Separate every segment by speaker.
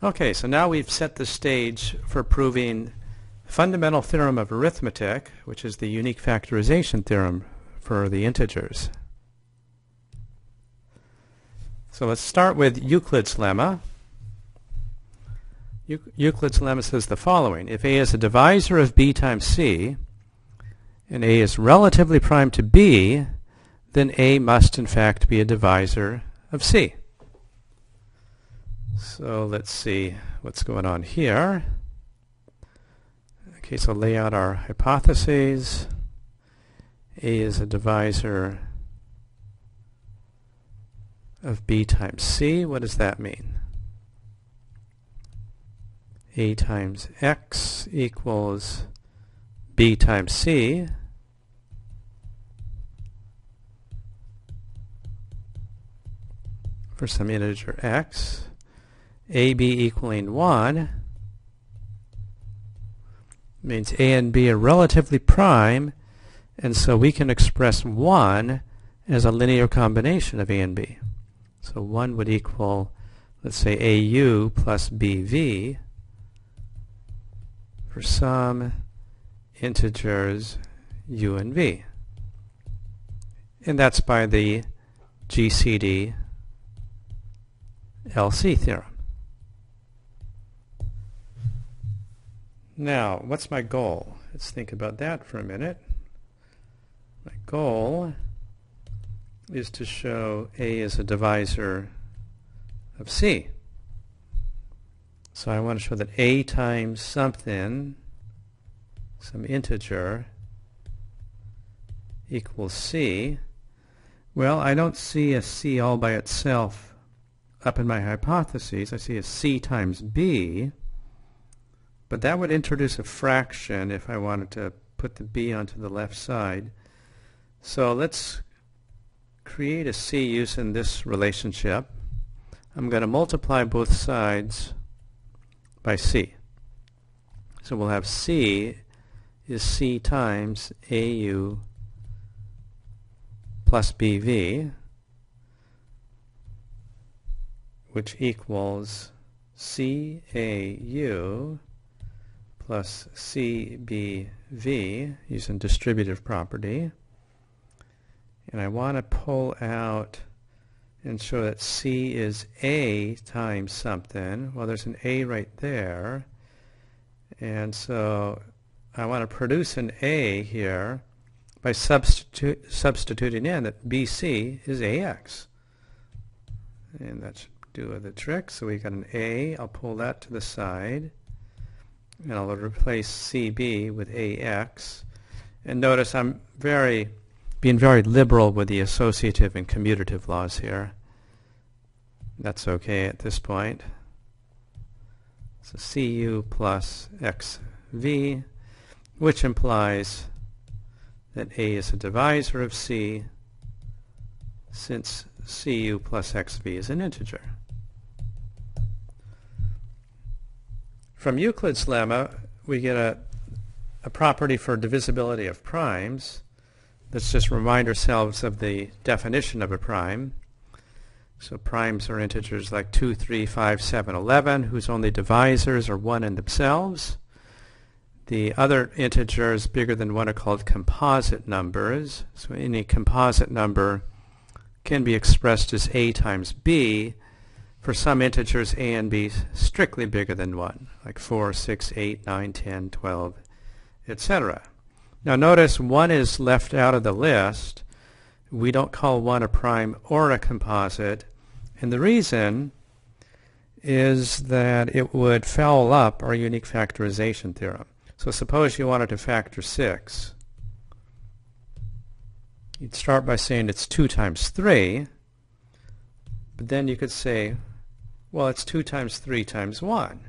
Speaker 1: Okay, so now we've set the stage for proving fundamental theorem of arithmetic, which is the unique factorization theorem for the integers. So let's start with Euclid's lemma. Euclid's lemma says the following: if A is a divisor of B times C, and A is relatively prime to B, then A must in fact be a divisor of C. So let's see what's going on here. Okay, so lay out our hypotheses. A is a divisor of B times C. What does that mean? A times X equals B times C. For some integer X. AB equaling 1 means A and B are relatively prime, and so we can express 1 as a linear combination of A and B. So 1 would equal, let's say, AU plus BV for some integers U and V. And that's by the GCD LC theorem. Now, what's my goal? Let's think about that for a minute. My goal is to show A is a divisor of C. So I want to show that A times something, some integer, equals C. Well, I don't see a C all by itself up in my hypotheses. I see a C times B. But that would introduce a fraction if I wanted to put the B onto the left side. So let's create a C using this relationship. I'm going to multiply both sides by C. So we'll have C is C times AU plus BV, which equals CAU plus CBV using distributive property. And I want to pull out and show that C is A times something. Well, there's an A right there. And so I want to produce an A here by substituting in that BC is AX. And that should do the trick. So we got an A. I'll pull that to the side. And I'll replace CB with AX. And notice I'm being very liberal with the associative and commutative laws here. That's okay at this point. So CU plus XV, which implies that A is a divisor of C, since CU plus XV is an integer. From Euclid's lemma, we get a property for divisibility of primes. Let's just remind ourselves of the definition of a prime. So primes are integers like 2, 3, 5, 7, 11, whose only divisors are 1 in themselves. The other integers bigger than 1 are called composite numbers. So any composite number can be expressed as A times B. For some integers, A and B strictly bigger than 1, like 4, 6, 8, 9, 10, 12, etc. Now notice 1 is left out of the list. We don't call 1 a prime or a composite, and the reason is that it would foul up our unique factorization theorem. So suppose you wanted to factor 6. You'd start by saying it's 2 times 3, but then you could say, well, it's 2 times 3 times 1,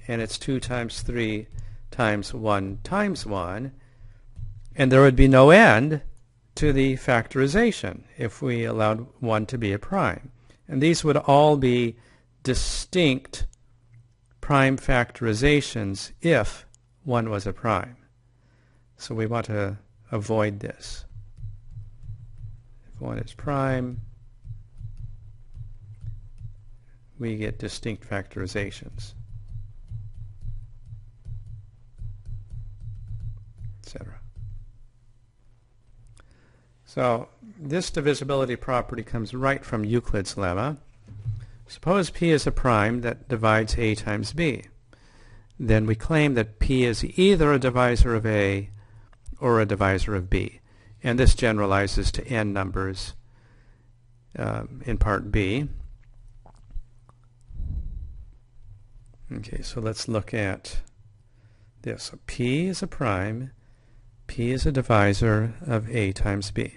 Speaker 1: and it's 2 times 3 times 1 times 1, and there would be no end to the factorization if we allowed 1 to be a prime. And these would all be distinct prime factorizations if 1 was a prime. So we want to avoid this. If 1 is prime, we get distinct factorizations, etc. So this divisibility property comes right from Euclid's lemma. Suppose P is a prime that divides A times B. Then we claim that P is either a divisor of A or a divisor of B. And this generalizes to n numbers in part B. Okay, so let's look at this. So P is a prime. P is a divisor of A times B.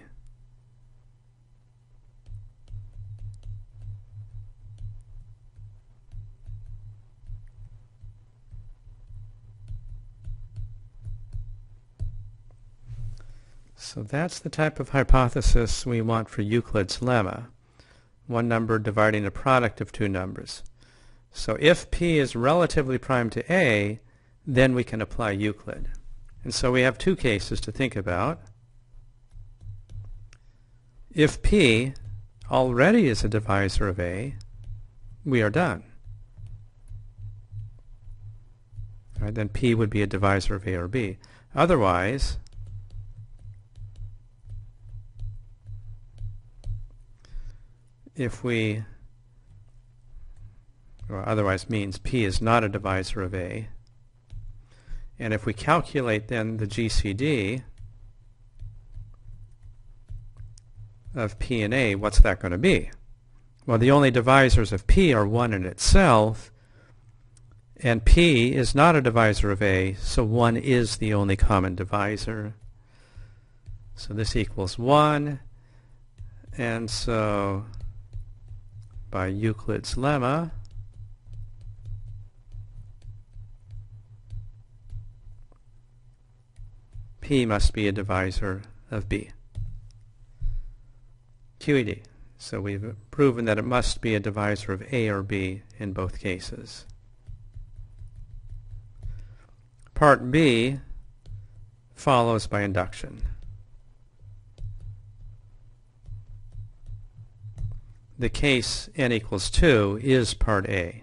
Speaker 1: So that's the type of hypothesis we want for Euclid's lemma. One number dividing a product of two numbers. So if P is relatively prime to A, then we can apply Euclid. And so we have two cases to think about. If P already is a divisor of A, we are done. All right, then P would be a divisor of A or B. Otherwise, otherwise means P is not a divisor of A. And if we calculate then the GCD of P and A, what's that going to be? Well, the only divisors of P are 1 in itself, and P is not a divisor of A, so 1 is the only common divisor. So this equals 1, and so by Euclid's lemma, P must be a divisor of B. QED. So we've proven that it must be a divisor of A or B in both cases. Part B follows by induction. The case n equals 2 is part A.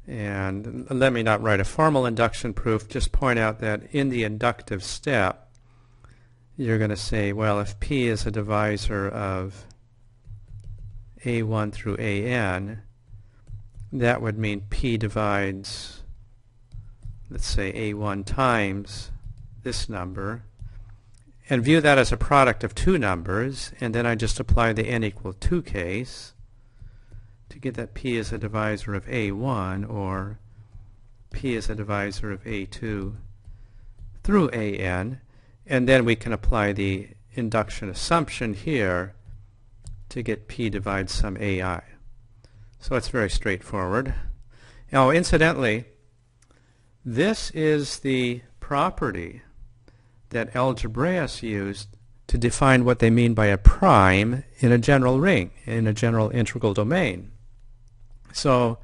Speaker 1: And let me not write a formal induction proof, just point out that in the inductive step, you're going to say, well, if P is a divisor of A1 through AN, that would mean P divides, let's say, A1 times this number, and view that as a product of two numbers, and then I just apply the n equal 2 case to get that P is a divisor of A1, or P is a divisor of A2 through AN, and then we can apply the induction assumption here to get P divides some AI. So it's very straightforward. Now, incidentally, this is the property that algebraists used to define what they mean by a prime in a general ring, in a general integral domain. So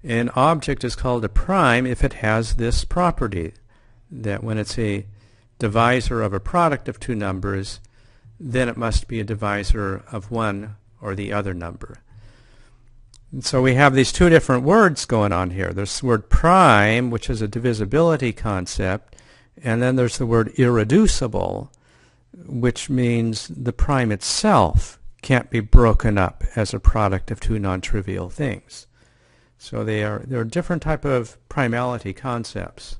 Speaker 1: an object is called a prime if it has this property, that when it's a divisor of a product of two numbers, then it must be a divisor of one or the other number. And so we have these two different words going on here. There's the word prime, which is a divisibility concept, and then there's the word irreducible, which means the prime itself can't be broken up as a product of two non-trivial things. So there are different type of primality concepts.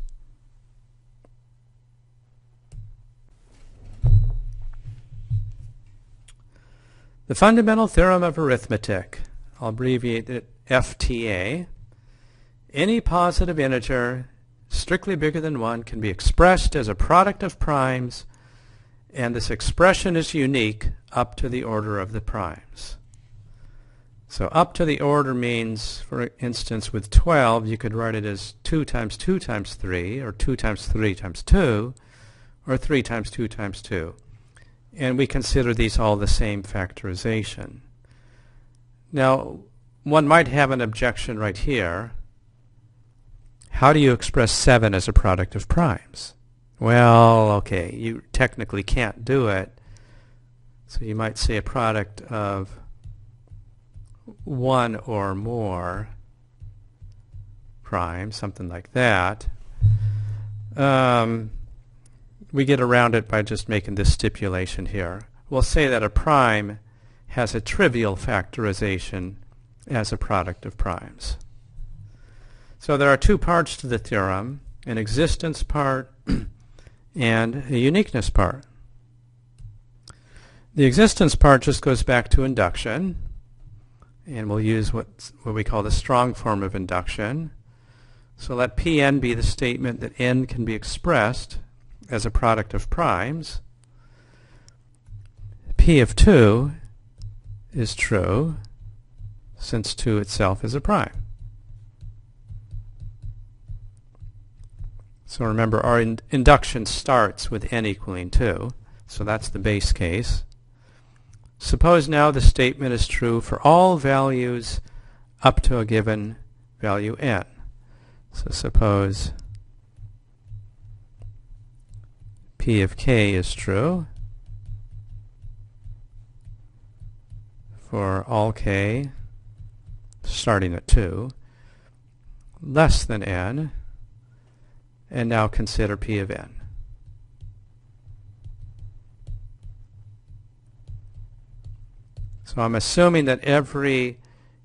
Speaker 1: The fundamental theorem of arithmetic, I'll abbreviate it FTA. Any positive integer strictly bigger than 1 can be expressed as a product of primes, and this expression is unique up to the order of the primes. So up to the order means, for instance, with 12, you could write it as 2 times 2 times 3, or 2 times 3 times 2, or 3 times 2 times 2. And we consider these all the same factorization. Now, one might have an objection right here. How do you express 7 as a product of primes? Well, okay, you technically can't do it, So you might say a product of one or more primes, something like that. We get around it by just making this stipulation here. We'll say that a prime has a trivial factorization as a product of primes. So there are two parts to the theorem, an existence part and a uniqueness part. The existence part just goes back to induction, and we'll use what we call the strong form of induction. So let Pn be the statement that n can be expressed as a product of primes. P of 2 is true since 2 itself is a prime. So remember, our induction starts with n equaling 2, so that's the base case. Suppose now the statement is true for all values up to a given value n. So suppose P of k is true for all k starting at 2 less than n, and now consider P of n. So I'm assuming that every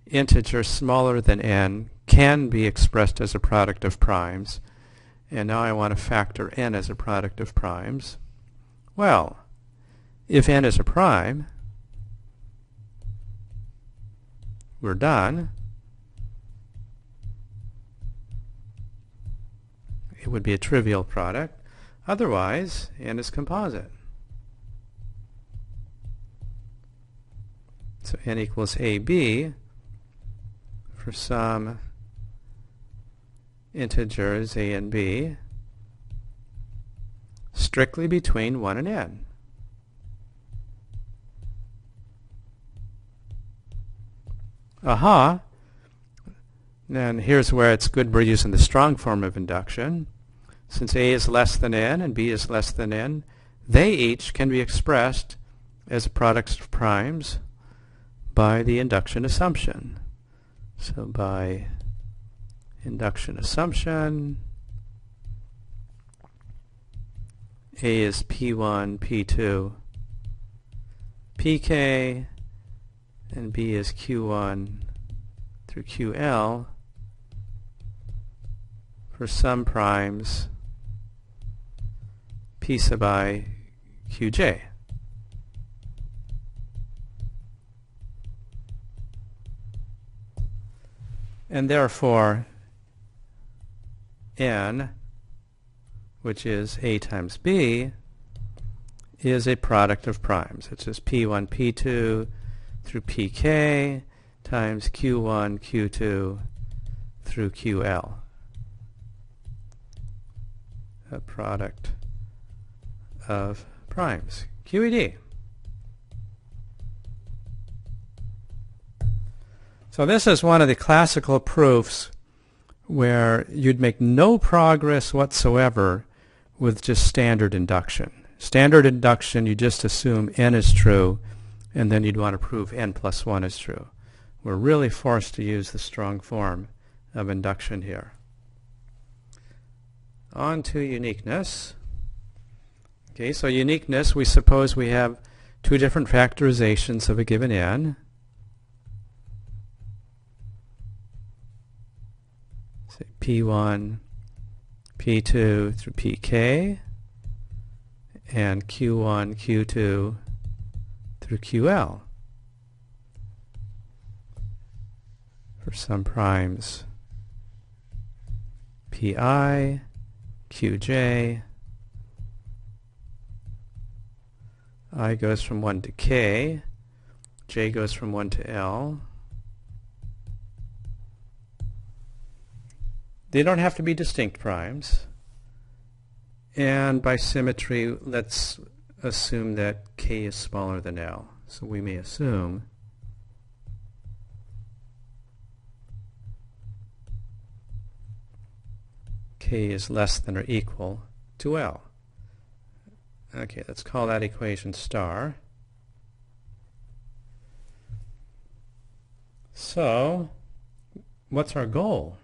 Speaker 1: integer smaller than n can be expressed as a product of primes, and now I want to factor n as a product of primes. Well, if n is a prime, we're done. It would be a trivial product. Otherwise, n is composite. So n equals ab for some integers a and b strictly between 1 and n. Aha! Then here's where it's good we're using the strong form of induction. Since a is less than n and b is less than n, they each can be expressed as products of primes by the induction assumption. So by induction assumption, a is p1, p2, pk, and b is q1 through ql for some primes p sub I qj. And therefore, n, which is a times b, is a product of primes. It's just p1, p2 through pk times q1, q2 through ql. A product of primes. QED. So this is one of the classical proofs where you'd make no progress whatsoever with just standard induction. Standard induction, you just assume n is true, and then you'd want to prove n plus 1 is true. We're really forced to use the strong form of induction here. On to uniqueness. Okay, so uniqueness, we suppose we have two different factorizations of a given n. Say p1, p2 through pk, and q1, q2 through ql for some primes pi, qj, I goes from 1 to k, j goes from 1 to l. They don't have to be distinct primes. And by symmetry, let's assume that k is smaller than l. So we may assume k is less than or equal to l. Okay, let's call that equation star. So, what's our goal?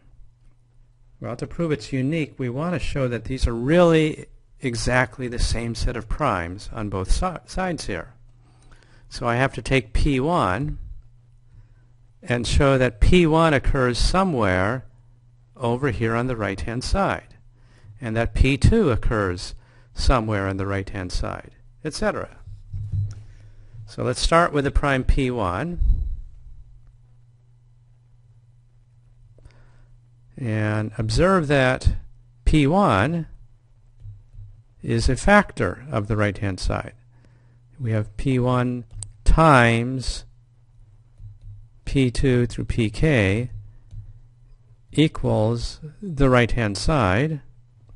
Speaker 1: Well, to prove it's unique, we want to show that these are really exactly the same set of primes on both sides here. So I have to take P1 and show that P1 occurs somewhere over here on the right-hand side, and that P2 occurs somewhere on the right-hand side, etc. So let's start with the prime P1. And observe that P1 is a factor of the right-hand side. We have P1 times P2 through Pk equals the right-hand side.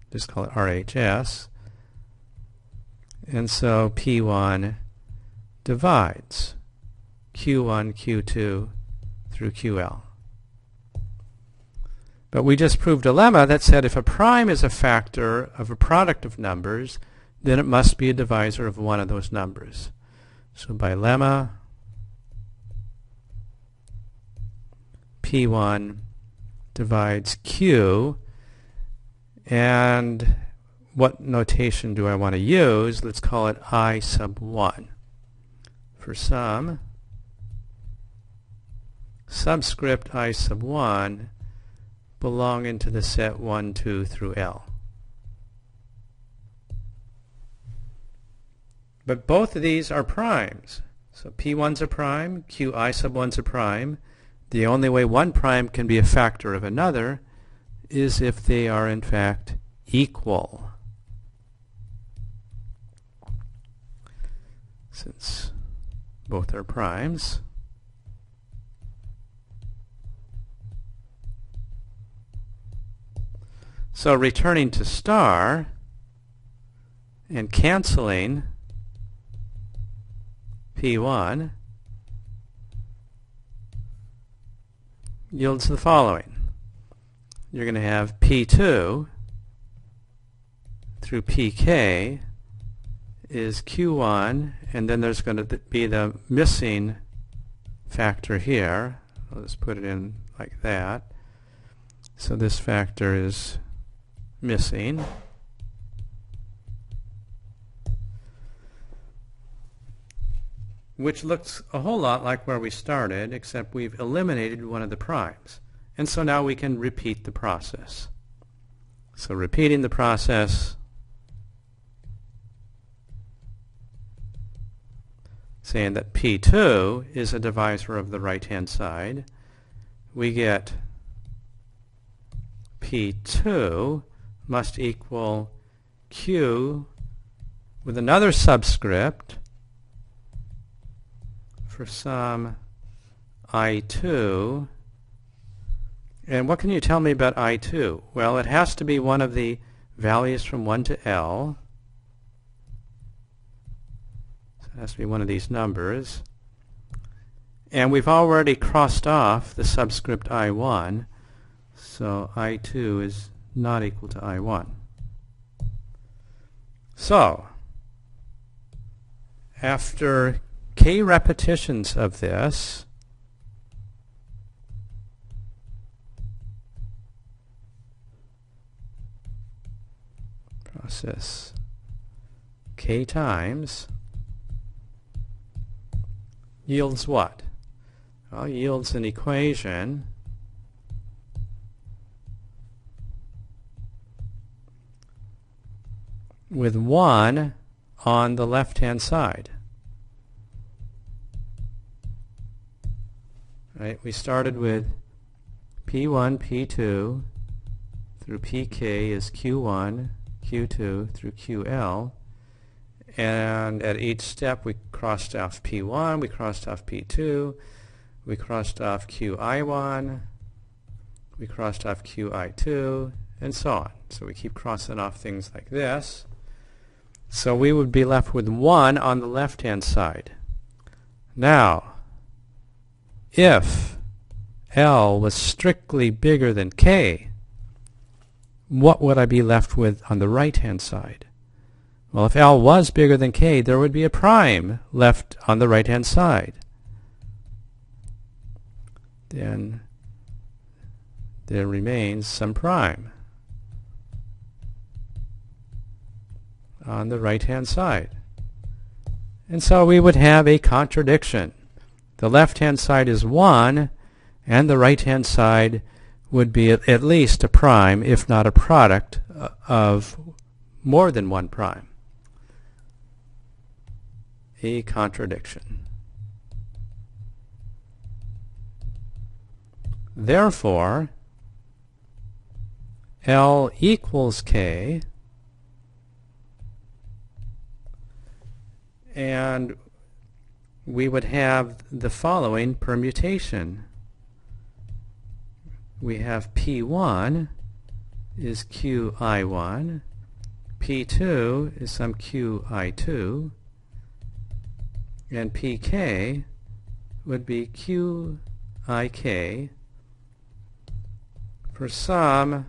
Speaker 1: Just call it RHS. And so P1 divides Q1, Q2 through QL. But we just proved a lemma that said if a prime is a factor of a product of numbers, then it must be a divisor of one of those numbers. So by lemma, P1 divides Q, and what notation do I want to use? Let's call it I sub 1. For some subscript I sub 1 belonging to the set 1, 2 through L. But both of these are primes. So P1's a prime, Qi sub 1's a prime. The only way one prime can be a factor of another is if they are in fact equal. Since both are primes, so returning to star and canceling P1 yields the following. You're going to have P2 through Pk is Q1, and then there's going to be the missing factor here. I'll just put it in like that. So this factor is missing. Which looks a whole lot like where we started, except we've eliminated one of the primes. And so now we can repeat the process. So repeating the process, saying that P2 is a divisor of the right-hand side, we get P2 must equal Q with another subscript for some I2. And what can you tell me about I2? Well, it has to be one of the values from 1 to L. So it has to be one of these numbers. And we've already crossed off the subscript I1, so I2 is not equal to I1. So, after k repetitions of this, process k times yields what? Well, yields an equation with 1 on the left-hand side. Right? We started with P1, P2 through Pk is Q1, Q2 through QL, and at each step we crossed off P1, we crossed off P2, we crossed off Qi1, we crossed off Qi2, and so on. So we keep crossing off things like this. So we would be left with 1 on the left-hand side. Now, if L was strictly bigger than K, what would I be left with on the right-hand side? Well, if L was bigger than K, there would be a prime left on the right-hand side. then there remains some prime on the right-hand side. And so we would have a contradiction. The left-hand side is 1, and the right-hand side would be at least a prime, if not a product of more than one prime. A contradiction. Therefore, L equals K, and we would have the following permutation. We have P1 is QI1, P2 is some QI2, and PK would be QIK for some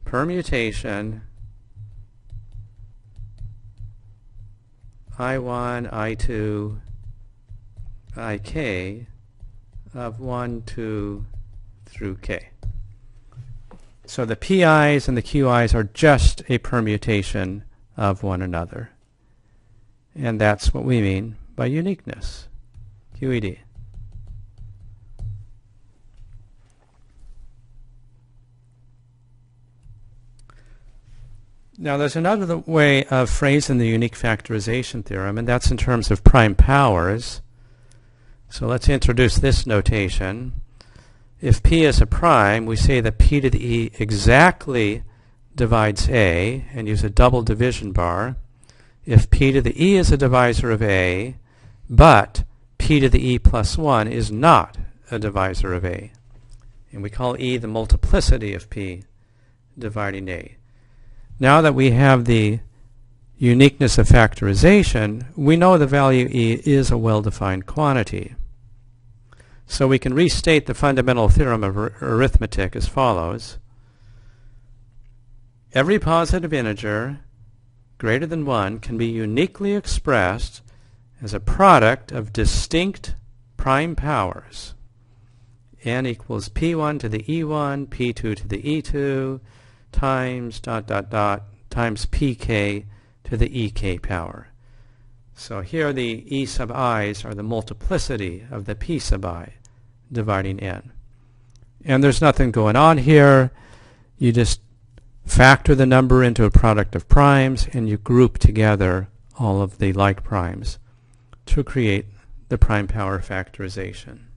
Speaker 1: permutation I1, I2, IK of 1, 2 through K. So the PIs and the QIs are just a permutation of one another. And that's what we mean by uniqueness, QED. Now there's another way of phrasing the unique factorization theorem, and that's in terms of prime powers. So let's introduce this notation. If P is a prime, we say that P to the E exactly divides A, and use a double division bar. If P to the E is a divisor of A, but P to the E plus 1 is not a divisor of A. And we call E the multiplicity of P dividing A. Now that we have the uniqueness of factorization, we know the value E is a well-defined quantity. So we can restate the fundamental theorem of arithmetic as follows. Every positive integer greater than 1 can be uniquely expressed as a product of distinct prime powers. N equals P1 to the E1, P2 to the E2, times ... times pk to the ek power. So here the E sub i's are the multiplicity of the P sub I dividing n. And there's nothing going on here. You just factor the number into a product of primes and you group together all of the like primes to create the prime power factorization.